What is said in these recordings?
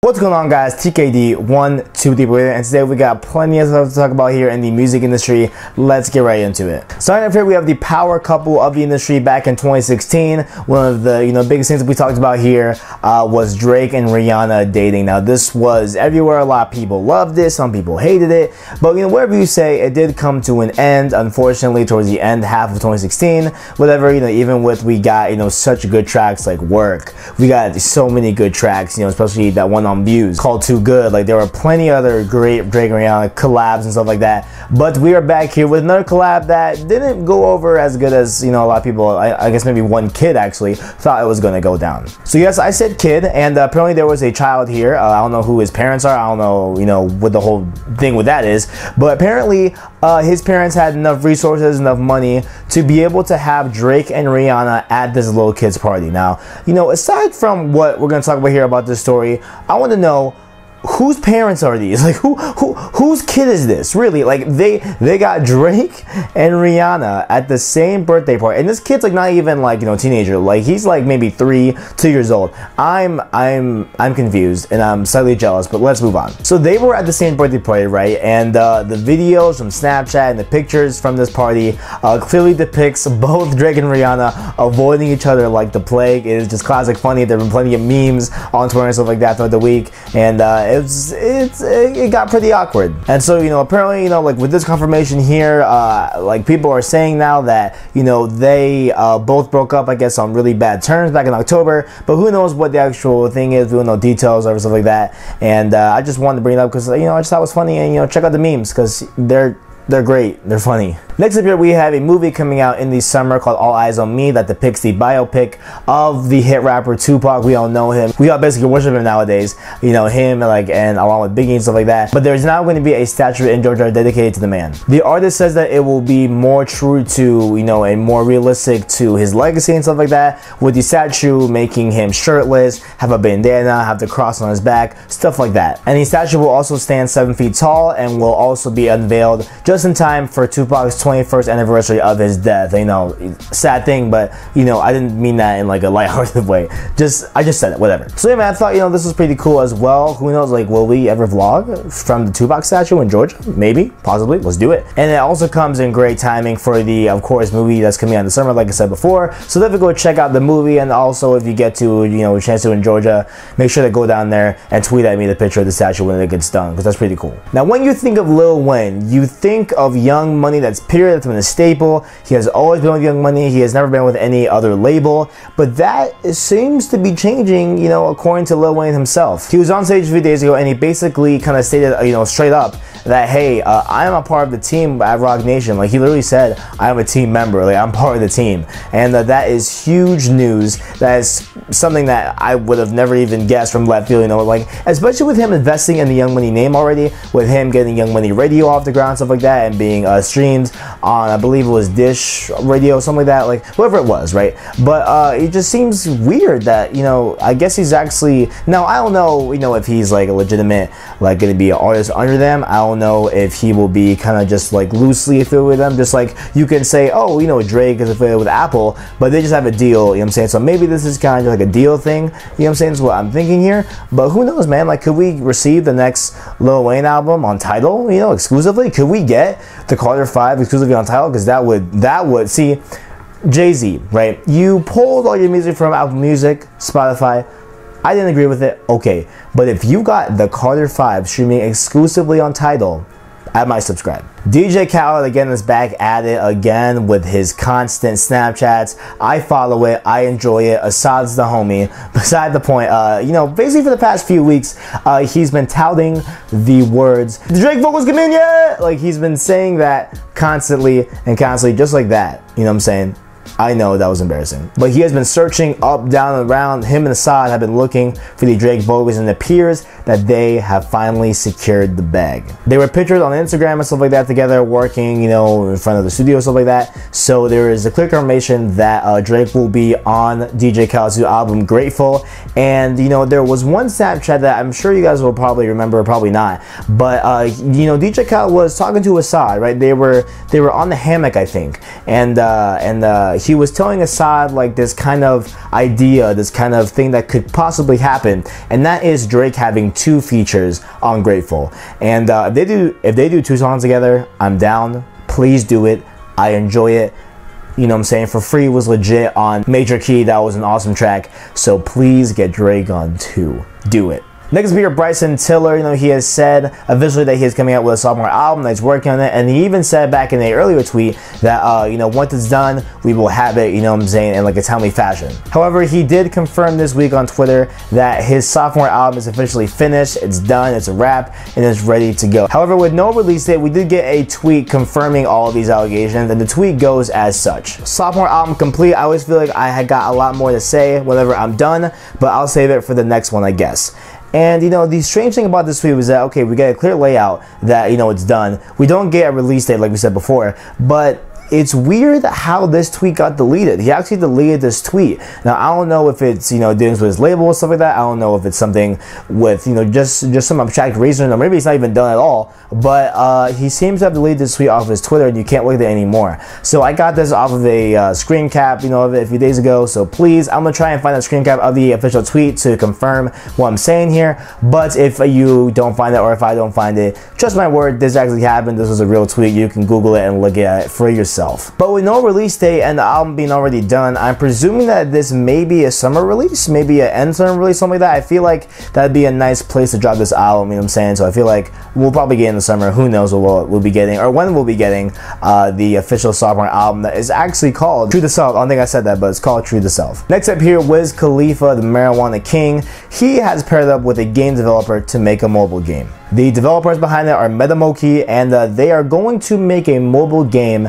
What's going on, guys? TKD123, and today we got plenty of stuff to talk about here in the music industry. Let's get right into it. Starting up here, we have the power couple of the industry back in 2016. One of the biggest things that we talked about here was Drake and Rihanna dating. Now this was everywhere. A lot of people loved it, some people hated it, but whatever you say, it did come to an end, unfortunately, towards the end half of 2016. Whatever, even with we got such good tracks like Work. We got so many good tracks, especially that one on Views called Too Good. Like, there were plenty other great Drake and Rihanna collabs and stuff like that, but we are back here with another collab that didn't go over as good as a lot of people, I guess maybe one kid actually thought it was going to go down. So yes, I said kid, and apparently there was a child here. I don't know who his parents are. I don't know what the whole thing with that is, but apparently his parents had enough resources, enough money to be able to have Drake and Rihanna at this little kid's party. Now, aside from what we're going to talk about here about this story, I want to know, whose parents are these? Like, whose kid is this? Really? Like, they got Drake and Rihanna at the same birthday party, and this kid's like not even like teenager. Like, he's like maybe 2 years old. I'm confused and I'm slightly jealous, but let's move on. So they were at the same birthday party, right? And the videos from Snapchat and the pictures from this party clearly depicts both Drake and Rihanna avoiding each other like the plague. It is just classic funny. There have been plenty of memes on Twitter and stuff like that throughout the week, and it got pretty awkward. And so apparently like with this confirmation here, like people are saying now that they both broke up, I guess, on really bad terms back in October, but who knows what the actual thing is. We don't know details or stuff like that, and I just wanted to bring it up because I just thought it was funny, and check out the memes because they're great, they're funny. Next up here, we have a movie coming out in the summer called All Eyes on Me that depicts the biopic of the hit rapper Tupac. We all know him. We all basically worship him nowadays. Him and along with Biggie and stuff like that. But there's now going to be a statue in Georgia dedicated to the man. The artist says that it will be more true to, and more realistic to his legacy and stuff like that, with the statue making him shirtless, have a bandana, have the cross on his back, stuff like that. And the statue will also stand 7 feet tall and will also be unveiled just in time for Tupac's 21st anniversary of his death. Sad thing, but I didn't mean that in like a lighthearted way. I just said it, whatever. So yeah, man, I thought this was pretty cool as well. Who knows, like, will we ever vlog from the Tupac statue in Georgia? Maybe, possibly. Let's do it. And it also comes in great timing for the, of course, movie that's coming out in the summer, like I said before. So definitely go check out the movie, and also if you get to a chance to in Georgia, make sure to go down there and tweet at me the picture of the statue when it gets done, because that's pretty cool. Now, when you think of Lil Wayne, you think of Young Money. That's period. That's been a staple. He has always been with Young Money. He has never been with any other label, but that seems to be changing, according to Lil Wayne himself. He was on stage a few days ago, and he basically kind of stated, straight up that, hey, I am a part of the team at Roc Nation. Like, he literally said, I am a team member. Like, I'm part of the team, and that is huge news. That is something that I would have never even guessed from left field. Like, especially with him investing in the Young Money name already, with him getting Young Money Radio off the ground, stuff like that, and being streamed on, I believe it was Dish Radio, something like that, like whoever it was, right? But it just seems weird that I guess he's actually, now I don't know if he's like a legitimate, like, gonna be an artist under them. I don't know if he will be kind of just like loosely affiliated with them, just like you can say, oh, Drake is affiliated with Apple, but they just have a deal, you know what I'm saying? So maybe this is kind of like a deal thing, you know what I'm saying, is what I'm thinking here. But who knows, man? Like, could we receive the next Lil Wayne album on Tidal, exclusively? Could we get the Carter 5 exclusively on Tidal? Because that would see, Jay-Z, right? You pulled all your music from Apple Music, Spotify. I didn't agree with it, okay, but if you got the Carter 5 streaming exclusively on Tidal, I might subscribe. DJ Khaled again is back at it again with his constant Snapchats. I follow it, I enjoy it. Assad's the homie. Beside the point, basically for the past few weeks, he's been touting the words, "The Drake vocals come in yet?" Like, he's been saying that constantly, just like that. You know what I'm saying? I know that was embarrassing. But he has been searching up, down, and around. Him and Assad have been looking for the Drake vocals, and it appears that they have finally secured the bag. They were pictured on Instagram and stuff like that together, working, you know, in front of the studio, stuff like that. So there is a clear confirmation that Drake will be on DJ Khaled's new album, Grateful. And, you know, there was one Snapchat that I'm sure you guys will probably remember, probably not. But, you know, DJ Khaled was talking to Assad, right? They were on the hammock, I think. And he was telling Assad like this kind of idea, this kind of thing that could possibly happen, and that is Drake having 2 features on Grateful. And if they do 2 songs together, I'm down. Please do it. I enjoy it. You know what I'm saying? For Free was legit on Major Key. That was an awesome track. So please get Drake on 2. Do it. Next up here, Bryson Tiller, you know, he has said officially that he is coming out with a sophomore album, that he's working on it, and he even said back in a earlier tweet that, you know, once it's done, we will have it, you know what I'm saying, in like a timely fashion. However, he did confirm this week on Twitter that his sophomore album is officially finished, it's done, it's a wrap, and it's ready to go. However, with no release date, we did get a tweet confirming all of these allegations, and the tweet goes as such. Sophomore album complete. I always feel like I had got a lot more to say whenever I'm done, but I'll save it for the next one, I guess. And, you know, the strange thing about this tweet was that, okay, we get a clear layout that, you know, it's done. We don't get a release date like we said before, but it's weird how this tweet got deleted. He actually deleted this tweet. Now, I don't know if it's, you know, dealing with his label or stuff like that. I don't know if it's something with, you know, just some abstract reason, or maybe it's not even done at all. But he seems to have deleted this tweet off of his Twitter, and you can't look at it anymore. So I got this off of a screen cap, you know, of it a few days ago. So please, I'm gonna try and find a screen cap of the official tweet to confirm what I'm saying here. But if you don't find it, or if I don't find it, trust my word, this actually happened. This was a real tweet. You can Google it and look at it for yourself. But with no release date and the album being already done, I'm presuming that this may be a summer release, maybe an end summer release, something like that. I feel like that'd be a nice place to drop this album, you know what I'm saying? So I feel like we'll probably get in the summer. Who knows what we'll be getting, or when we'll be getting the official sophomore album that is actually called True to Self. I don't think I said that, but it's called True to Self. Next up here, Wiz Khalifa, the Marijuana King. He has paired up with a game developer to make a mobile game. The developers behind it are MetaMoki, and they are going to make a mobile game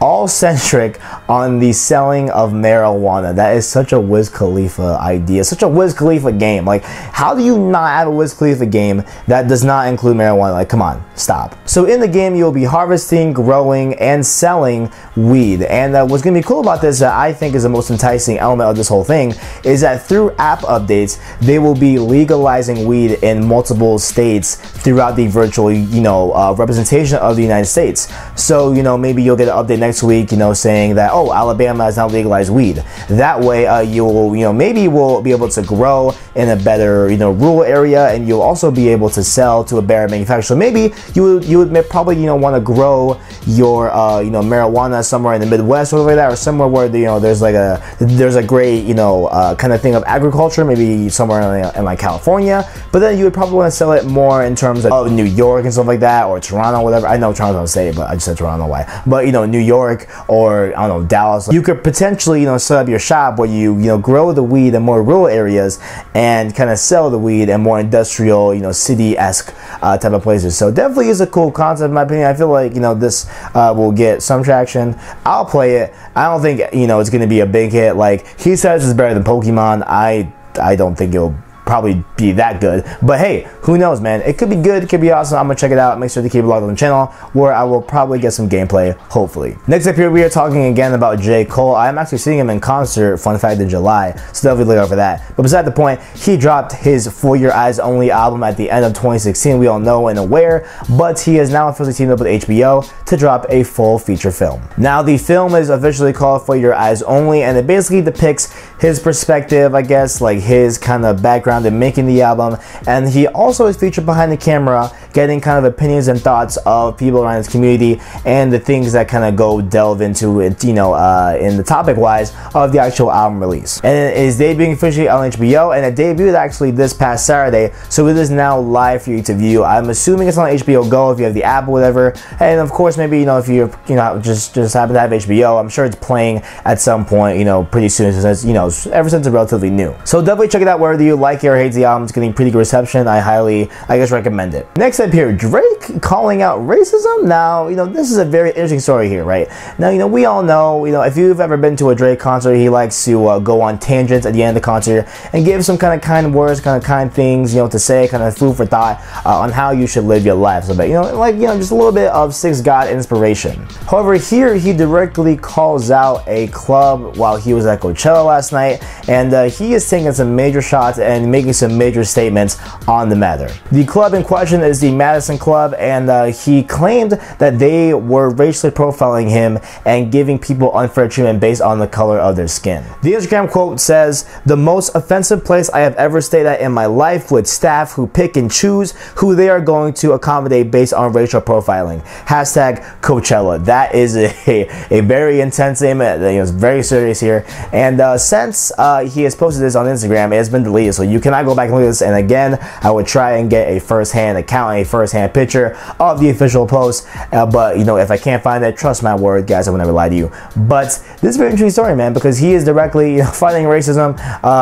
all centric on the selling of marijuana. That is such a Wiz Khalifa idea, such a Wiz Khalifa game. Like, how do you not have a Wiz Khalifa game that does not include marijuana? Like, come on, stop. So in the game, you'll be harvesting, growing, and selling weed. And what's gonna be cool about this, that I think is the most enticing element of this whole thing, is that through app updates, they will be legalizing weed in multiple states throughout the virtual, you know, representation of the United States. So, you know, maybe you'll get an update next week, you know, saying that, oh, Alabama has now legalized weed. That way, you'll, you know, maybe we'll be able to grow in a better, you know, rural area, and you'll also be able to sell to a better manufacturer. So maybe you would probably, you know, want to grow your, you know, marijuana somewhere in the Midwest or something like that, or somewhere where, you know, there's a great, you know, kind of thing of agriculture, maybe somewhere in like California. But then you would probably want to sell it more in terms of New York and stuff like that, or Toronto, whatever. I know Toronto's on state, but I just said Toronto, why? But, you know, New York, or I don't know, Dallas. You could potentially, you know, set up your shop where you know, grow the weed in more rural areas and kind of sell the weed in more industrial, you know, city-esque type of places. So definitely is a cool concept in my opinion. I feel like, you know, this will get some traction. I'll play it. I don't think, you know, it's going to be a big hit. Like he says it's better than Pokemon. I don't think it'll probably be that good, but hey, who knows, man? It could be good, it could be awesome. I'm gonna check it out. Make sure to keep it logged on the channel, where I will probably get some gameplay, hopefully. Next up here, we are talking again about J. Cole. I'm actually seeing him in concert, fun fact, in July, so definitely look out for that. But beside the point, he dropped his For Your Eyes Only album at the end of 2016, we all know and aware, but he has now officially teamed up with HBO to drop a full feature film. Now, the film is officially called For Your Eyes Only, and it basically depicts his perspective, I guess, like his kind of background in making the album, and he also is featured behind the camera getting kind of opinions and thoughts of people around his community and the things that kind of delve into it, you know, in the topic wise of the actual album release. And it is debuting officially on HBO, and it debuted actually this past Saturday, so it is now live for you to view. I'm assuming it's on HBO Go if you have the app or whatever, and of course maybe, you know, if you know, just happen to have HBO, I'm sure it's playing at some point, you know, pretty soon, since, you know, ever since it's relatively new. So definitely check it out whether you like it or hate the album. It's getting pretty good reception. I highly, I guess, recommend it. Next up here, Drake calling out racism. Now, you know, this is a very interesting story here, right? Now, you know, we all know, you know, if you've ever been to a Drake concert, he likes to go on tangents at the end of the concert and give some kind of kind words, kind of kind things, you know, to say, kind of food for thought on how you should live your life. So, you know, like, you know, just a little bit of Six God inspiration. However, here he directly calls out a club while he was at Coachella last night, and he is taking some major shots and making some major statements on the matter. The club in question is the the Madison Club, and he claimed that they were racially profiling him and giving people unfair treatment based on the color of their skin. The Instagram quote says, "The most offensive place I have ever stayed at in my life, with staff who pick and choose who they are going to accommodate based on racial profiling. Hashtag Coachella." That is a very intense statement. It's very serious here. And since he has posted this on Instagram, it has been deleted, so you cannot go back and look at this. And again, I would try and get a first-hand account, a first-hand picture of the official post. But if I can't find it, trust my word, guys, I will never lie to you. But this is a very interesting story, man, because he is directly fighting racism.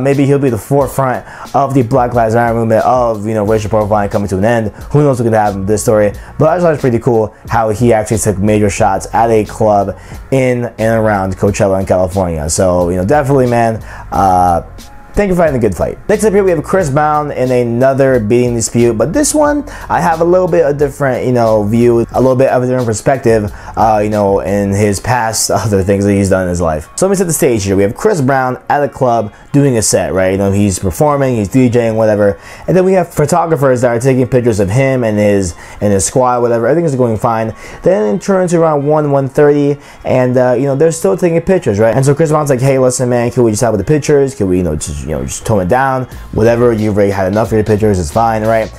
Maybe he'll be the forefront of the Black Lives Matter movement, of racial profiling coming to an end. Who knows what could happen with this story? But I just thought it was pretty cool how he actually took major shots at a club in and around Coachella in California. So definitely, man, thank you for fighting a good fight. Next up here, we have Chris Brown in another beating dispute, but this one I have a little bit of different, view, a little bit of a different perspective, in his past other things that he's done in his life. So let me set the stage here. We have Chris Brown at a club doing a set, right? He's performing, he's DJing, whatever, and then we have photographers that are taking pictures of him and his squad, whatever. Everything is going fine. Then it turns to around 1:30, and they're still taking pictures, right? And so Chris Brown's like, "Hey, listen, man, can we just have with the pictures? Can we, just tone it down, whatever, you've already had enough of your pictures, it's fine," right?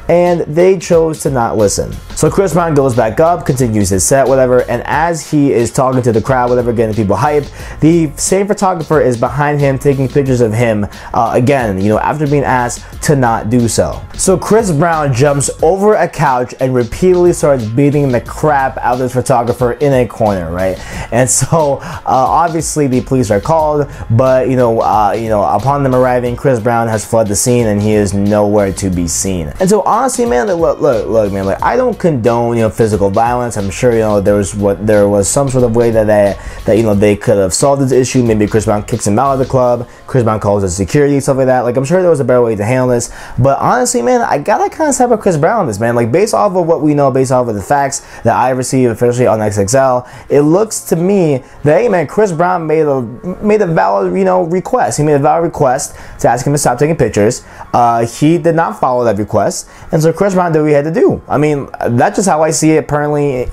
And they chose to not listen. So Chris Brown goes back up, continues his set, whatever, and as he is talking to the crowd, whatever, getting people hyped, the same photographer is behind him taking pictures of him, again, after being asked to not do so. So Chris Brown jumps over a couch and repeatedly starts beating the crap out of this photographer in a corner, right? And so obviously the police are called, but upon them arriving, Chris Brown has fled the scene and he is nowhere to be seen. And so honestly, man, look, man, I don't condone physical violence. I'm sure there was some sort of way that they could have solved this issue. Maybe Chris Brown kicks him out of the club, Chris Brown calls it security, stuff like that. I'm sure there was a better way to handle this. But honestly, man, I gotta kind of side with Chris Brown on this, man. Based off of what we know, based off of the facts that I received officially on XXL, it looks to me that, hey, man, Chris Brown made a valid request. He made a valid request to ask him to stop taking pictures. He did not follow that request. And so Chris Brown did what he had to do. I mean, that's just how I see it currently.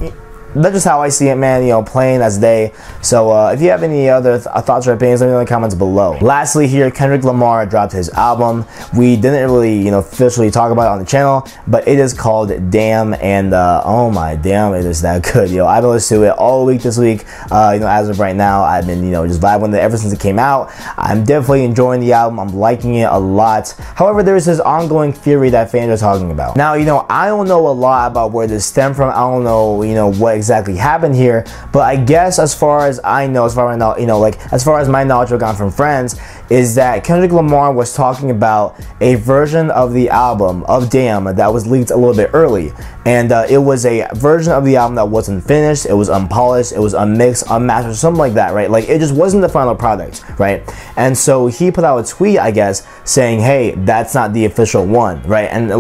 That's just how I see it, man, plain as day. So if you have any other thoughts or opinions, let me know in the comments below. Lastly here, Kendrick Lamar dropped his album. We didn't really, officially talk about it on the channel, but it is called Damn, and oh my damn, it is that good, I've been listening to it all week this week. As of right now, I've been, just vibing with it ever since it came out. I'm definitely enjoying the album. I'm liking it a lot. However, there's this ongoing theory that fans are talking about. Now, I don't know a lot about where this stemmed from. I don't know, what exactly happened here, but I guess as far as I know, as far as my knowledge I've gotten from friends, is that Kendrick Lamar was talking about a version of the album of Damn that was leaked a little bit early, and it was a version of the album that wasn't finished, it was unpolished, it was unmixed, unmastered, something like that, right? It just wasn't the final product, right? And so he put out a tweet, I guess, saying, hey, that's not the official one, right? And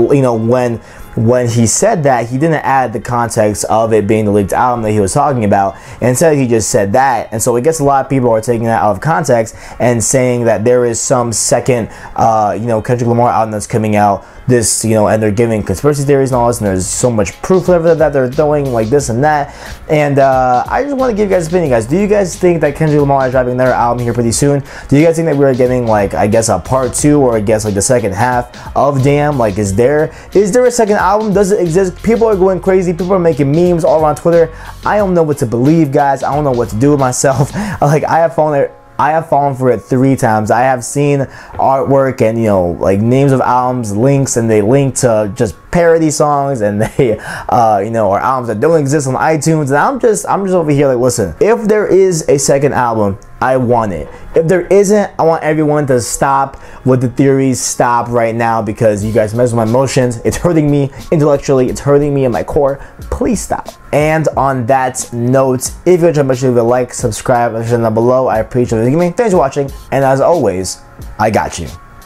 when he said that, he didn't add the context of it being the leaked album that he was talking about. Instead, he just said that. And so I guess a lot of people are taking that out of context and saying that there is some second, Kendrick Lamar album that's coming out this, and they're giving conspiracy theories and all this, and there's so much proof that they're throwing this and that. And I just want to give you guys an opinion, guys. Do you guys think that Kendrick Lamar is dropping their album here pretty soon? Do you guys think that we're getting I guess a part 2, or I guess the second half of Damn? Is there a second album? Does it exist? People are going crazy. People are making memes all around Twitter. I don't know what to believe, guys. I don't know what to do with myself. I have fallen for it 3 times. I have seen artwork and names of albums, links, and they link to just parody songs, and they or albums that don't exist on iTunes, and I'm just over here listen, if there is a second album, I want it. If there isn't, I want everyone to stop with the theories. Stop right now, because you guys mess with my emotions. It's hurting me intellectually. It's hurting me in my core. Please stop. And on that note, if you enjoyed, make sure to leave a like, subscribe, and share down below. I appreciate it. Thanks for watching, and as always, I got you.